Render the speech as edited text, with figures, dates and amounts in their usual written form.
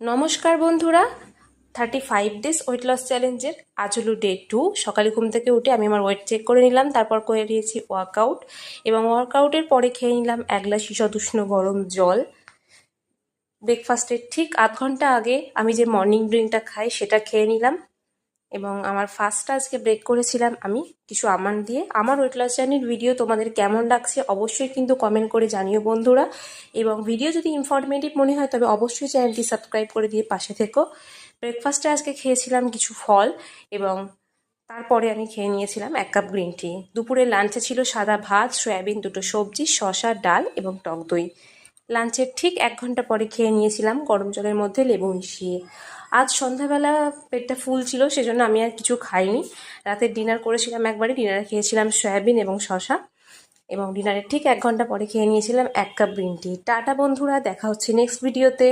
নমস্কার বন্ধুরা, 35 days weight loss চ্যালেঞ্জের আজ হলো ডে 2। সকালে ঘুম থেকে উঠে আমি আমার ওয়েট চেক করে নিলাম, তারপর করে নিয়েছি ওয়ার্কআউট এবং ওয়ার্কআউটের পরে খেয়ে নিলাম 1 গ্লাস ঈষদুষ্ণ গরম জল। ব্রেকফাস্টের ঠিক আধ ঘন্টা আগে আমি যে মর্নিং ড্রিঙ্কটা খাই সেটা খেয়ে নিলাম এবং আমার ফার্স্টটা আজকে ব্রেক করেছিলাম আমি কিছু আমন্ড দিয়ে। আমার ওয়েট লস জার্নির ভিডিও তোমাদের কেমন লাগছে অবশ্যই কিন্তু কমেন্ট করে জানিও বন্ধুরা, এবং ভিডিও যদি ইনফরমেটিভ মনে হয় তবে অবশ্যই চ্যানেলটি সাবস্ক্রাইব করে দিয়ে পাশে থেকো। ব্রেকফাস্টে আজকে খেয়েছিলাম কিছু ফল এবং তারপরে আমি খেয়ে নিয়েছিলাম 1 কাপ গ্রিন টি। দুপুরে লাঞ্চে ছিল সাদা ভাত, সয়াবিন, 2টো সবজি, শসা, ডাল এবং টক দই। লাঞ্চের ঠিক 1 ঘন্টা পরে খেয়ে নিয়েছিলাম গরম জলের মধ্যে লেবু মিশিয়ে। আজ সন্ধ্যাবেলা পেটটা ফুল ছিল, সেজন্য আমি আর কিছু খাইনি। রাতের ডিনার করেছিলাম একবারে, ডিনারে খেয়েছিলাম সয়াবিন এবং শসা, এবং ডিনারের ঠিক 1 ঘন্টা পরে খেয়ে নিয়েছিলাম 1 কাপ গ্রিন টি। টাটা বন্ধুরা, দেখা হচ্ছে নেক্সট ভিডিওতে।